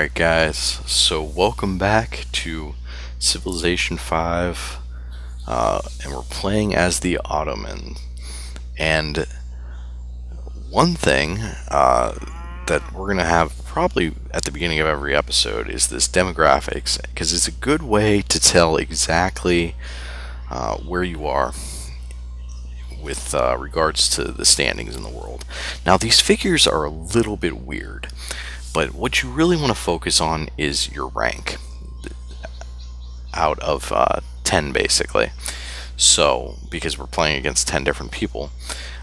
Alright guys, so welcome back to Civilization 5, and we're playing as the Ottoman. And one thing that we're going to have probably at the beginning of every episode is this demographics, because it's a good way to tell exactly where you are with regards to the standings in the world. Now these figures are a little bit weird, but what you really want to focus on is your rank out of 10 basically. So, because we're playing against 10 different people.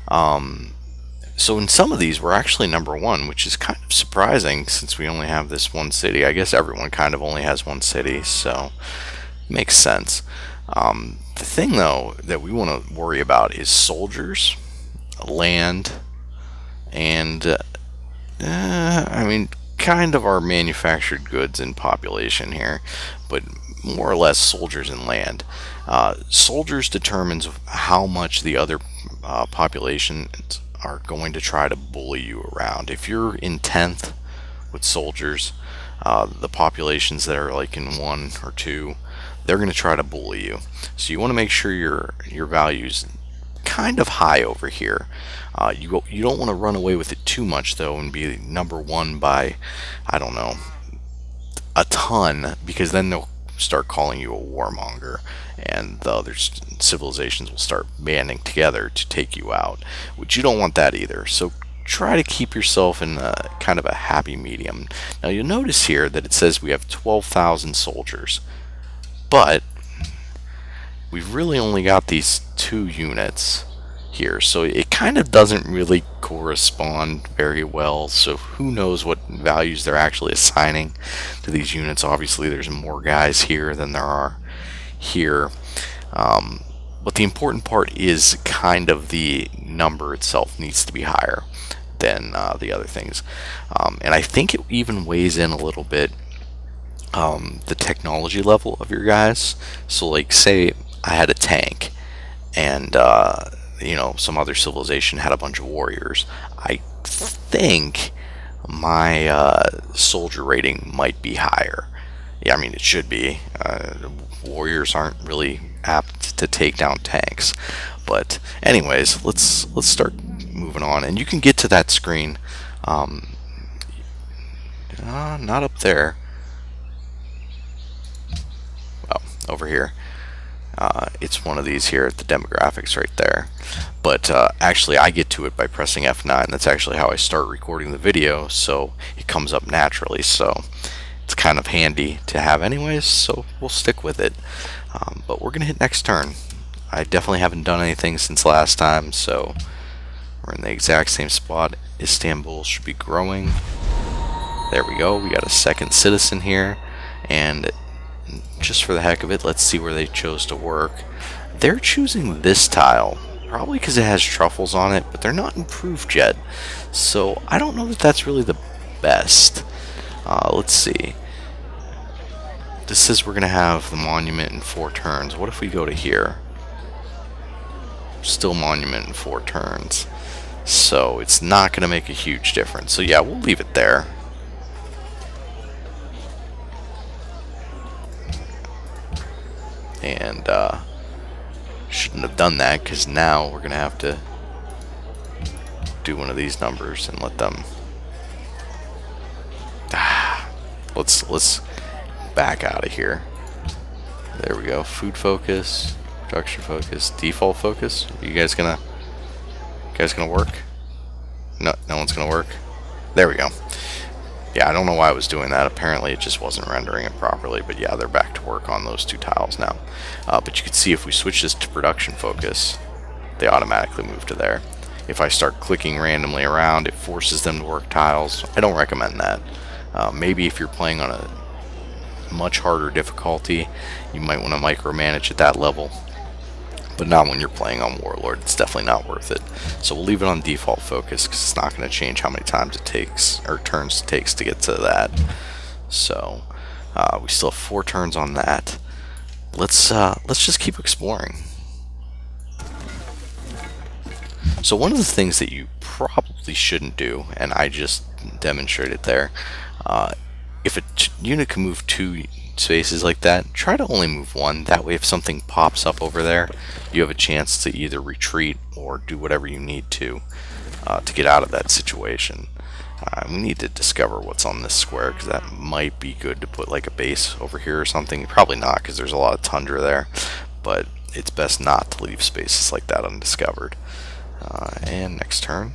So in some of these we're actually number one, which is kind of surprising since we only have this one city. I guess everyone kind of only has one city, so makes sense. The thing though that we want to worry about is soldiers, land, and I mean, kind of our manufactured goods and population here, but more or less soldiers and land. Soldiers determines how much the other populations are going to try to bully you around. If you're in 10th with soldiers, the populations that are like in 1 or 2, they're going to try to bully you. So you want to make sure your value's kind of high over here. You don't want to run away with it too much though and be number one by, I don't know, a ton, because then they'll start calling you a warmonger and the other civilizations will start banding together to take you out, which you don't want that either. So try to keep yourself in a kind of a happy medium. Now you'll notice here that it says we have 12,000 soldiers, but we've really only got these 2 units here, so it kind of doesn't really correspond very well. So who knows what values they're actually assigning to these units. Obviously there's more guys here than there are here, but the important part is kind of the number itself needs to be higher than the other things, and I think it even weighs in a little bit the technology level of your guys. So like say I had a tank and some other civilization had a bunch of warriors, I think my soldier rating might be higher. Yeah, I mean it should be. Warriors aren't really apt to take down tanks, but anyways, let's start moving on, and you can get to that screen. Not up there. Oh, over here. It's one of these here at the demographics right there. But actually I get to it by pressing F9. That's actually how I start recording the video, so it comes up naturally. So it's kind of handy to have anyways, so we'll stick with it. But we're going to hit next turn. I definitely haven't done anything since last time, so we're in the exact same spot. Istanbul should be growing. There we go. We got a second citizen here, and just for the heck of it, let's see where they chose to work. They're choosing this tile, probably because it has truffles on it, but they're not improved yet, so I don't know that that's really the best. Let's see. This says we're going to have the monument in 4 turns. What if we go to here? Still monument in 4 turns. So it's not going to make a huge difference. So yeah, we'll leave it there. And shouldn't have done that, because now we're gonna have to do one of these numbers and let them let's back out of here. There we go. Food focus, production focus, default focus. Are you guys gonna work? No one's gonna work. There we go. Yeah, I don't know why I was doing that. Apparently it just wasn't rendering it properly, but yeah, they're back to work on those 2 tiles now. But you can see if we switch this to production focus, they automatically move to there. If I start clicking randomly around, it forces them to work tiles. I don't recommend that. Maybe if you're playing on a much harder difficulty, you might want to micromanage at that level, but not when you're playing on Warlord. It's definitely not worth it. So we'll leave it on default focus, because it's not going to change how many times it takes, or turns it takes to get to that. So we still have 4 turns on that. Let's just keep exploring. So one of the things that you probably shouldn't do, and I just demonstrated there, if a unit can move two spaces like that, try to only move one. That way if something pops up over there, you have a chance to either retreat or do whatever you need to get out of that situation. We need to discover what's on this square, because that might be good to put like a base over here or something. Probably not, because there's a lot of tundra there, but it's best not to leave spaces like that undiscovered. And next turn.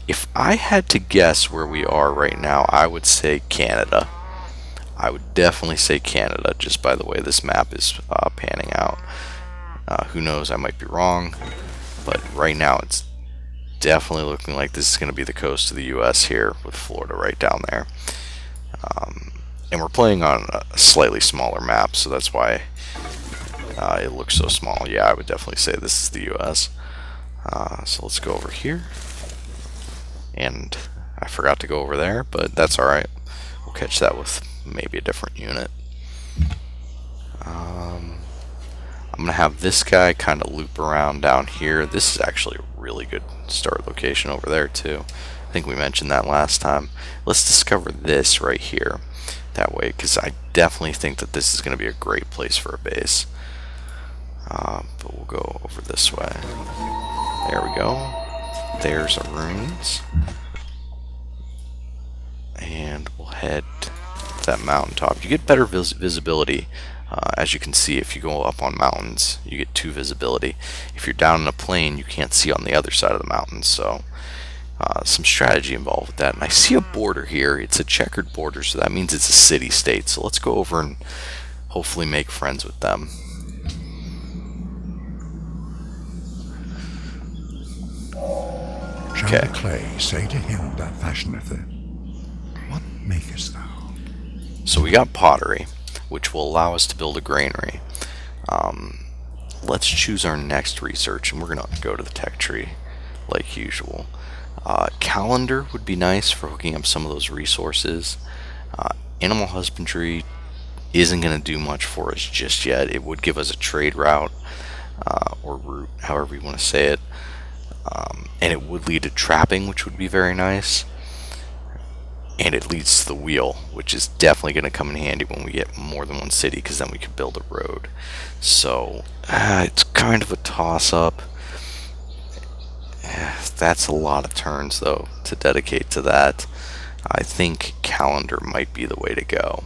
If I had to guess where we are right now, I would say Canada. I would definitely say Canada, just by the way this map is panning out. Who knows, I might be wrong, but right now it's definitely looking like this is going to be the coast of the US here, with Florida right down there. And we're playing on a slightly smaller map, so that's why it looks so small. Yeah, I would definitely say this is the US. So let's go over here. And I forgot to go over there, but that's alright. We'll catch that with maybe a different unit. I'm going to have this guy kind of loop around down here. This is actually a really good start location over there too. I think we mentioned that last time. Let's discover this right here. That way, because I definitely think that this is going to be a great place for a base. But we'll go over this way. There we go. There's our runes. And we'll head to that mountaintop. You get better visibility. As you can see, if you go up on mountains, you get 2 visibility. If you're down in a plain, you can't see on the other side of the mountains. So some strategy involved with that. And I see a border here. It's a checkered border, so that means it's a city-state. So let's go over and hopefully make friends with them. Shall the clay say to him that fashioneth it, what makest thou? So we got pottery, which will allow us to build a granary. Let's choose our next research, and we're going to go to the tech tree like usual. Calendar would be nice for hooking up some of those resources. Animal husbandry isn't going to do much for us just yet. It would give us a trade route, or route, however you want to say it. And it would lead to trapping, which would be very nice. And it leads to the wheel, which is definitely going to come in handy when we get more than one city, because then we could build a road. So it's kind of a toss-up. That's a lot of turns, though, to dedicate to that. I think calendar might be the way to go.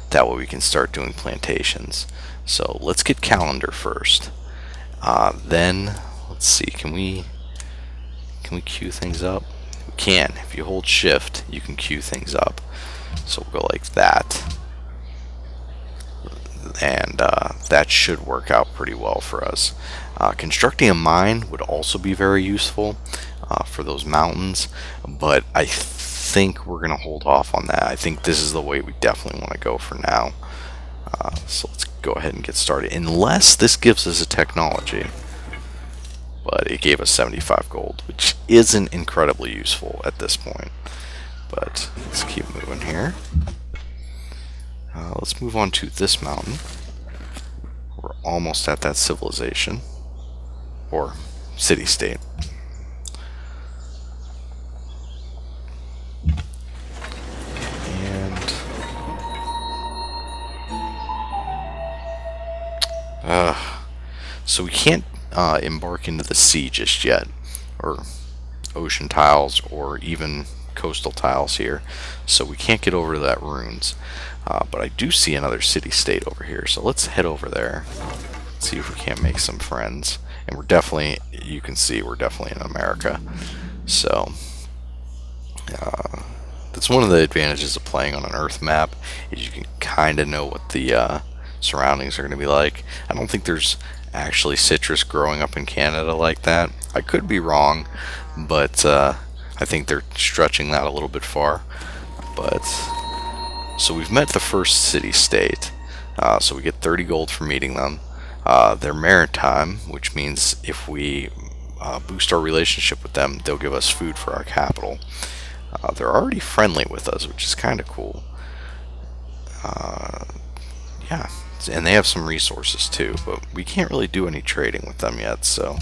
That way we can start doing plantations. So let's get calendar first. Then, let's see, can we queue things up? We can. If you hold shift, you can queue things up. So we'll go like that. And that should work out pretty well for us. Constructing a mine would also be very useful for those mountains, but I think we're going to hold off on that. I think this is the way we definitely want to go for now. So let's go ahead and get started, unless this gives us a technology. But it gave us 75 gold, which isn't incredibly useful at this point. But let's keep moving here. Let's move on to this mountain. We're almost at that civilization, or city-state. And so we can't embark into the sea just yet, or ocean tiles, or even coastal tiles here, so we can't get over to that ruins. But I do see another city-state over here, so let's head over there, see if we can't make some friends. And we're definitely, you can see, we're definitely in America. So that's one of the advantages of playing on an Earth map, is you can kind of know what the surroundings are going to be like. I don't think there's actually citrus growing up in Canada like that. I could be wrong, but I think they're stretching that a little bit far. But so we've met the first city-state, so we get 30 gold for meeting them. They're maritime, which means if we boost our relationship with them, they'll give us food for our capital. They're already friendly with us, which is kind of cool. Yeah, and they have some resources too, but we can't really do any trading with them yet. So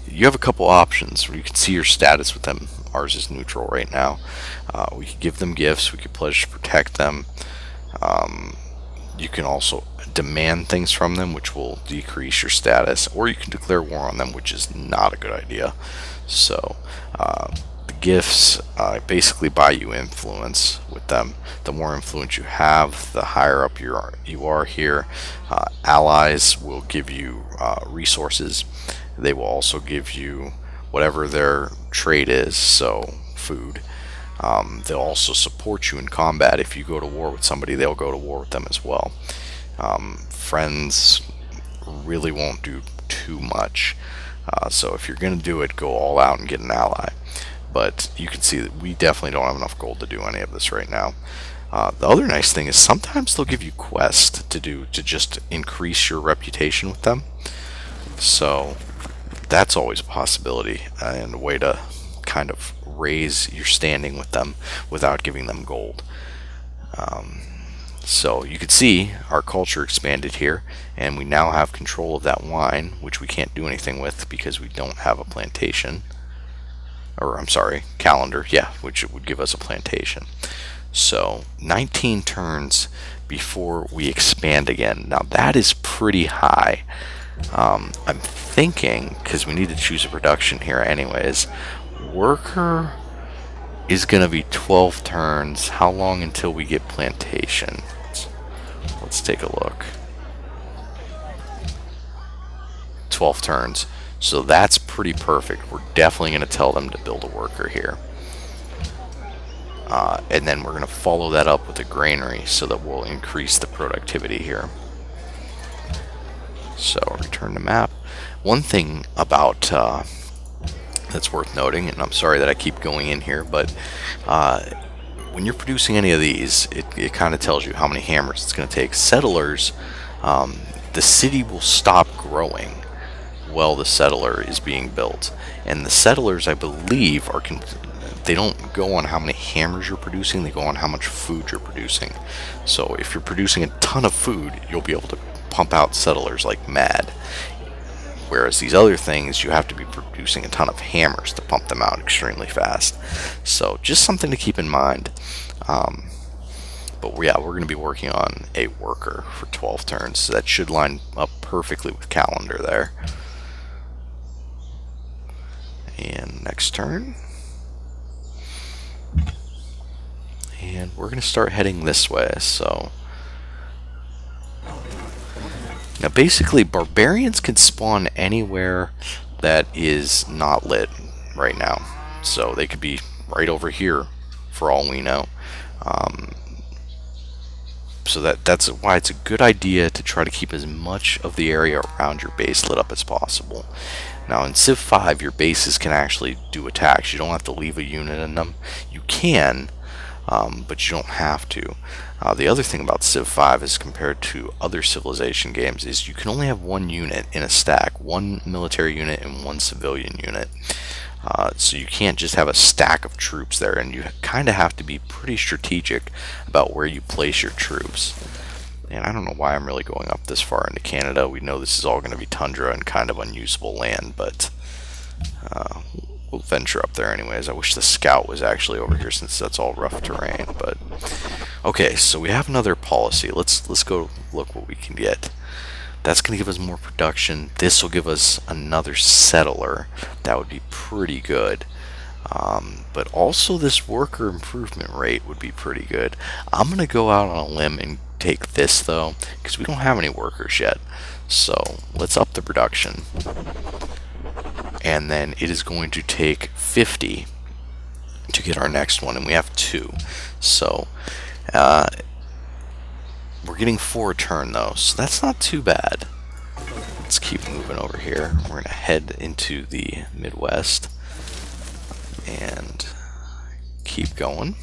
You have a couple options where you can see your status with them. Ours is neutral right now. We could give them gifts. We could pledge to protect them. You can also demand things from them, which will decrease your status, or you can declare war on them, which is not a good idea. So the gifts basically buy you influence with them. The more influence you have, the higher up you are here. Allies will give you resources. They will also give you whatever their trade is, so food. They'll also support you in combat. If you go to war with somebody, they'll go to war with them as well. Friends really won't do too much. So if you're going to do it, go all out and get an ally. But you can see that we definitely don't have enough gold to do any of this right now. The other nice thing is sometimes they'll give you quests to do to just increase your reputation with them. So that's always a possibility and a way to kind of raise your standing with them without giving them gold. So you can see our culture expanded here, and we now have control of that wine, which we can't do anything with because we don't have a plantation. Or I'm sorry, calendar, yeah, which would give us a plantation. So 19 turns before we expand again. Now that is pretty high. I'm thinking, because we need to choose a production here anyways, worker is going to be 12 turns. How long until we get plantation? Let's take a look. 12 turns. So that's pretty perfect. We're definitely going to tell them to build a worker here. And then we're going to follow that up with a granary so that we'll increase the productivity here. So return to map. One thing about that's worth noting, and I'm sorry that I keep going in here, but when you're producing any of these, it kind of tells you how many hammers it's going to take. Settlers, the city will stop growing while the settler is being built, and the settlers, I believe, they don't go on how many hammers you're producing, they go on how much food you're producing. So if you're producing a ton of food, you'll be able to pump out settlers like mad. Whereas these other things, you have to be producing a ton of hammers to pump them out extremely fast. So just something to keep in mind. But yeah, we're going to be working on a worker for 12 turns. So that should line up perfectly with calendar there. And next turn. And we're going to start heading this way. So now basically barbarians can spawn anywhere that is not lit right now. So they could be right over here for all we know. So that's why it's a good idea to try to keep as much of the area around your base lit up as possible. Now in Civ 5 your bases can actually do attacks. You don't have to leave a unit in them. You can, but you don't have to. The other thing about Civ 5 is compared to other Civilization games is you can only have one unit in a stack, one military unit and one civilian unit. So you can't just have a stack of troops there, and you kind of have to be pretty strategic about where you place your troops. And I don't know why I'm really going up this far into Canada. We know this is all going to be tundra and kind of unusable land, but we'll venture up there anyways. I wish the scout was actually over here since that's all rough terrain. But okay, so we have another policy. Let's go look what we can get. That's going to give us more production. This will give us another settler. That would be pretty good. But also this worker improvement rate would be pretty good. I'm going to go out on a limb and take this though, because we don't have any workers yet. So let's up the production. And then it is going to take 50 to get our next one, and we have 2. So we're getting 4 a turn though, so that's not too bad. Let's keep moving over here. We're going to head into the Midwest and keep going.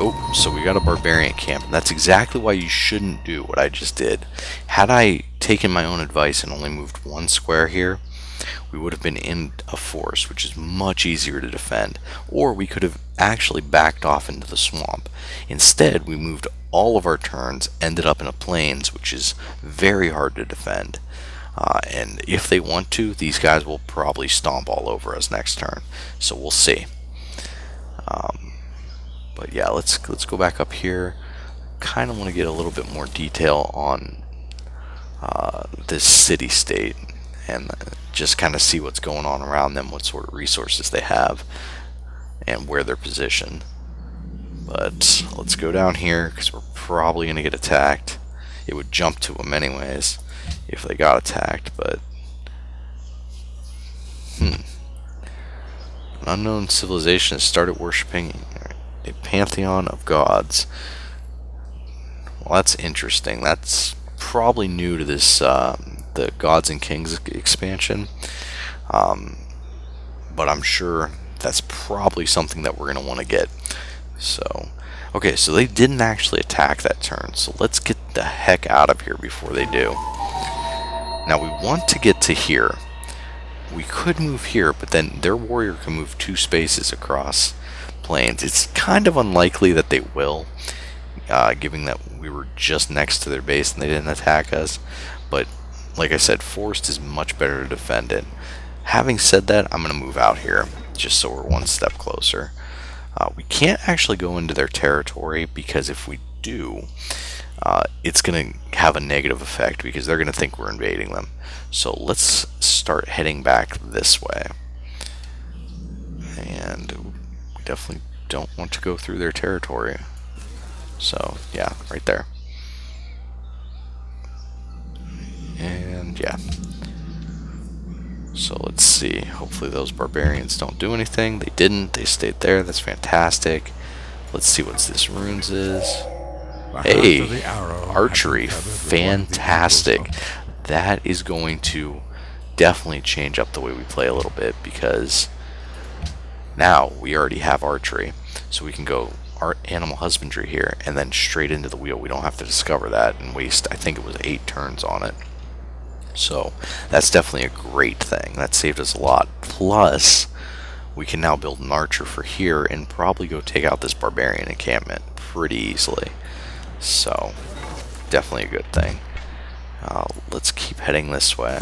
Oh, so we got a barbarian camp, and that's exactly why you shouldn't do what I just did. Had I taken my own advice and only moved 1 square here, we would have been in a forest, which is much easier to defend, or we could have actually backed off into the swamp. Instead, we moved all of our turns ended up in a plains, which is very hard to defend. And if they want to, these guys will probably stomp all over us next turn. So we'll see. But yeah, let's go back up here. Kind of want to get a little bit more detail on this city-state and just kind of see what's going on around them, what sort of resources they have, and where they're positioned. But let's go down here because we're probably going to get attacked. It would jump to them anyways if they got attacked, but an unknown civilization has started worshipping a pantheon of gods. Well, that's interesting. That's probably new to this the Gods and Kings expansion, but I'm sure that's probably something that we're going to want to get. So, okay, so they didn't actually attack that turn, so let's get the heck out of here before they do. Now we want to get to here. We could move here, but then their warrior can move 2 spaces across plains. It's kind of unlikely that they will, given that we were just next to their base and they didn't attack us. But like I said, forest is much better to defend it. Having said that, I'm going to move out here just so we're one step closer. We can't actually go into their territory because if we do, it's going to have a negative effect because they're going to think we're invading them. So let's start heading back this way. And we definitely don't want to go through their territory. So yeah, right there. And yeah. So let's see. Hopefully those barbarians don't do anything. They didn't. They stayed there. That's fantastic. Let's see what this runes is. Hey, archery. Fantastic. That is going to definitely change up the way we play a little bit because now we already have archery. So we can go animal husbandry here and then straight into the wheel. We don't have to discover that and waste, I think it was 8 turns on it. So that's definitely a great thing. That saved us a lot. Plus, we can now build an archer for here and probably go take out this barbarian encampment pretty easily. So definitely a good thing. Let's keep heading this way.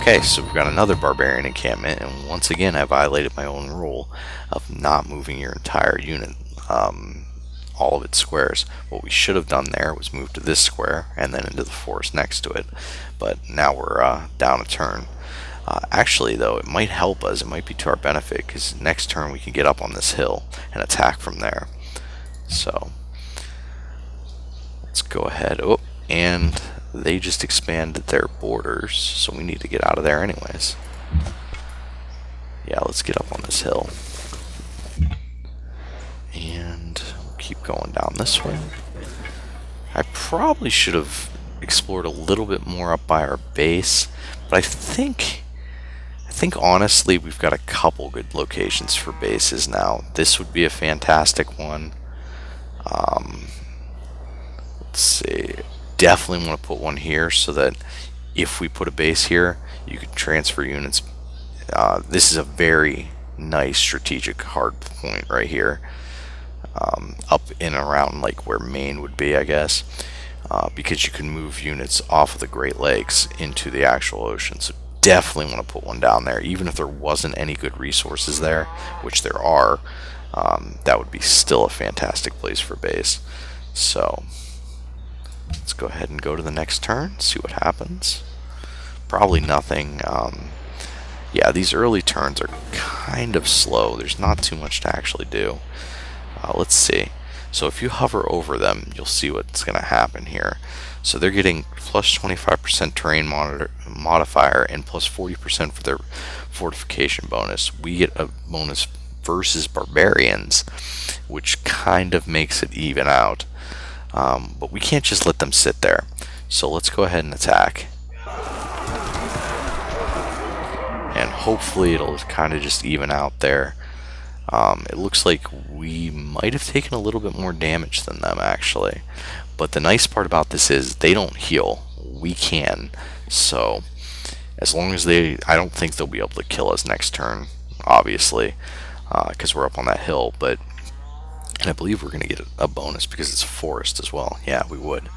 Okay, so we've got another barbarian encampment, and once again I violated my own rule of not moving your entire unit, all of its squares. What we should have done there was move to this square and then into the forest next to it, but now we're down a turn. Actually though, it might help us, it might be to our benefit, because next turn we can get up on this hill and attack from there. So let's go ahead. Oh, and they just expanded their borders, so we need to get out of there anyways. Yeah, let's get up on this hill. And we'll keep going down this way. I probably should have explored a little bit more up by our base, but I think honestly we've got a couple good locations for bases now. This would be a fantastic one. Let's see. Definitely want to put one here so that if we put a base here, you could transfer units. This is a very nice strategic hard point right here, up and around like where Maine would be, I guess, because you can move units off of the Great Lakes into the actual ocean. So definitely want to put one down there, even if there wasn't any good resources there, which there are. That would be still a fantastic place for base. So let's go ahead and go to the next turn, see what happens. Probably nothing. Yeah, these early turns are kind of slow. There's not too much to actually do. Let's see. So if you hover over them, you'll see what's going to happen here. So they're getting plus 25% terrain modifier and plus 40% for their fortification bonus. We get a bonus versus barbarians, which kind of makes it even out. But we can't just let them sit there. So let's go ahead and attack. And hopefully it'll kind of just even out there. It looks like we might have taken a little bit more damage than them actually. But the nice part about this is they don't heal. We can. So as long as I don't think they'll be able to kill us next turn, obviously, because we're up on that hill. But And I believe we're going to get a bonus because it's forest as well. Yeah, we would.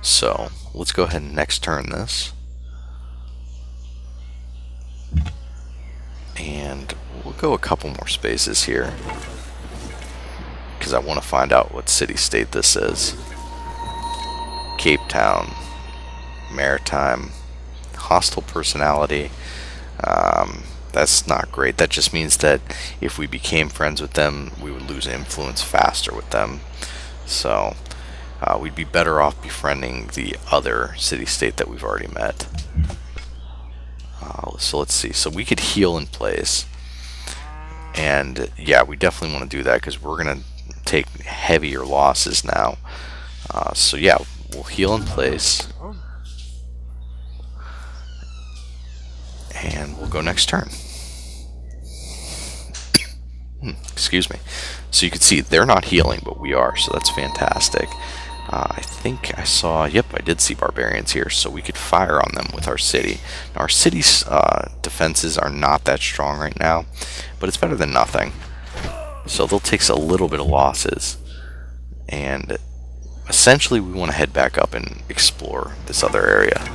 So let's go ahead and next turn this. And we'll go a couple more spaces here, because I want to find out what city-state this is. Cape Town. Maritime. Hostile personality. That's not great. That just means that if we became friends with them, we would lose influence faster with them. So we'd be better off befriending the other city-state that we've already met. So let's see. So we could heal in place. And yeah, we definitely want to do that because we're going to take heavier losses now. So yeah, we'll heal in place. And we'll go next turn. Excuse me. So you can see they're not healing, but we are, so that's fantastic. I think I saw, yep, I did see barbarians here, so we could fire on them with our city. Now, our city's defenses are not that strong right now, but it's better than nothing. So they'll take a little bit of losses. And essentially, we want to head back up and explore this other area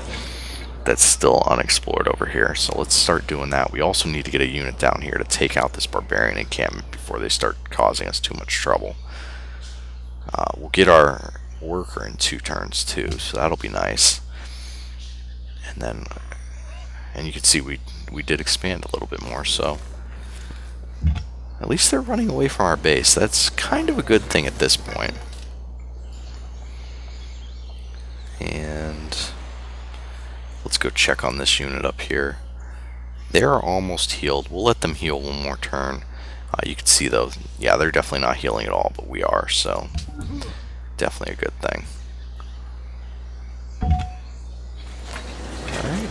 that's still unexplored over here. So let's start doing that. We also need to get a unit down here to take out this barbarian encampment before they start causing us too much trouble. We'll get our worker in 2 turns too, so that'll be nice. And then, and you can see we did expand a little bit more, so at least they're running away from our base. That's kind of a good thing at this point. And let's go check on this unit up here. They're almost healed. We'll let them heal one more turn. You can see though, yeah, they're definitely not healing at all, but we are, so definitely a good thing. Alright,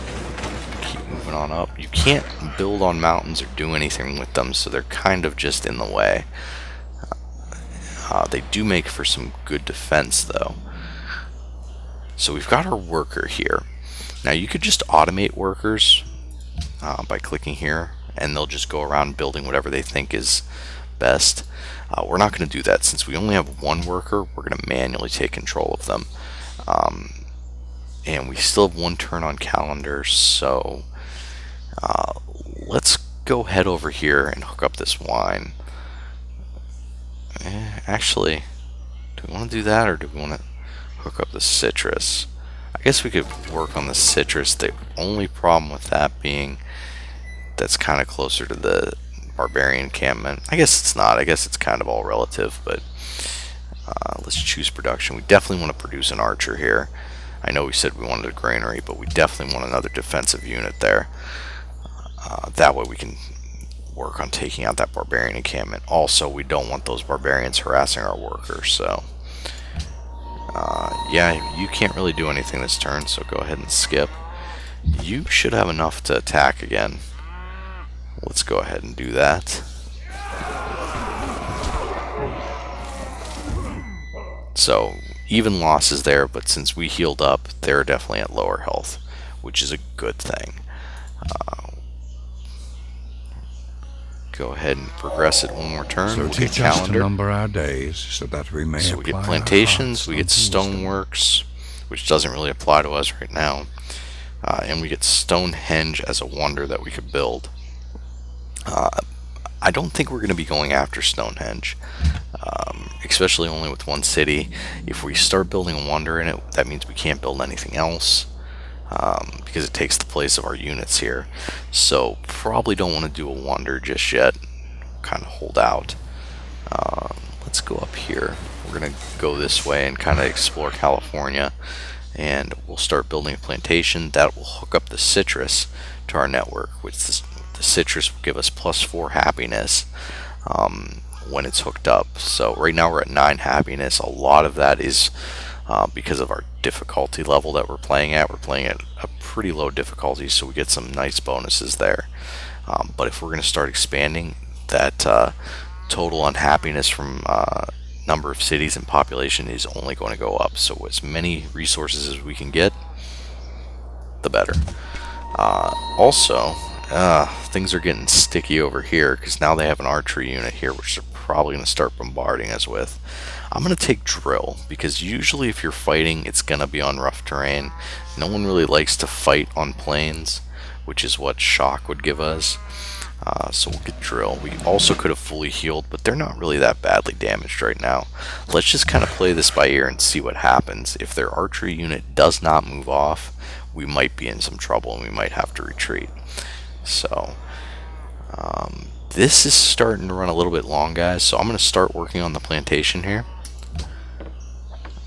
keep moving on up. You can't build on mountains or do anything with them, so they're kind of just in the way. They do make for some good defense though. So we've got our worker here. Now you could just automate workers by clicking here, and they'll just go around building whatever they think is best. We're not going to do that. Since we only have 1 worker, we're going to manually take control of them. And we still have 1 turn on calendar, so let's go head over here and hook up this wine. Actually, do we want to do that, or do we want to hook up the citrus? I guess we could work on the citrus. The only problem with that being that's kind of closer to the barbarian encampment. I guess it's not. I guess it's kind of all relative, but let's choose production. We definitely want to produce an archer here. I know we said we wanted a granary, but we definitely want another defensive unit there. That way we can work on taking out that barbarian encampment. Also, we don't want those barbarians harassing our workers, so yeah, you can't really do anything this turn, so go ahead and skip. You should have enough to attack again. Let's go ahead and do that. So, even losses there, but since we healed up, they're definitely at lower health, which is a good thing. Go ahead and progress it one more turn. So we'll get teach us to calendar. number our days, so that we may So we apply get our plantations, hearts we get unto wisdom. stoneworks, which doesn't really apply to us right now. And we get Stonehenge as a wonder that we could build. I don't think we're going to be going after Stonehenge, especially only with 1 city. If we start building a wonder in it, that means we can't build anything else, because it takes the place of our units here. So probably don't want to do a wonder just yet. Kind of hold out. Let's go up here. We're going to go this way and kind of explore California, and we'll start building a plantation that will hook up the citrus to our network, which the citrus will give us +4 happiness when it's hooked up. So right now we're at 9 happiness. A lot of that is because of our difficulty level that we're playing at. We're playing at a pretty low difficulty, so we get some nice bonuses there. But if we're going to start expanding, that total unhappiness from number of cities and population is only going to go up. So as many resources as we can get, the better. Also, things are getting sticky over here because now they have an archery unit here, which is a probably going to start bombarding us with. I'm going to take drill, because usually if you're fighting, it's going to be on rough terrain. No one really likes to fight on plains, which is what shock would give us. So we'll get drill. We also could have fully healed, but they're not really that badly damaged right now. Let's just kind of play this by ear and see what happens. If their archery unit does not move off, we might be in some trouble and we might have to retreat. So this is starting to run a little bit long, guys, so I'm going to start working on the plantation here.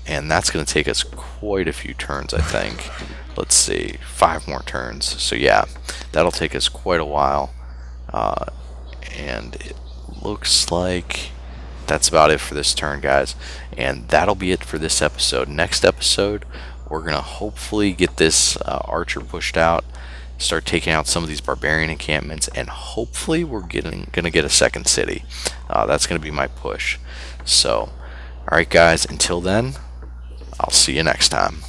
And that's going to take us quite a few turns, I think. Let's see, 5 more turns. So yeah, that'll take us quite a while. And it looks like that's about it for this turn, guys. And that'll be it for this episode. Next episode, we're going to hopefully get this archer pushed out, start taking out some of these barbarian encampments, and hopefully we're going to get a second city. That's going to be my push. So, alright guys, until then, I'll see you next time.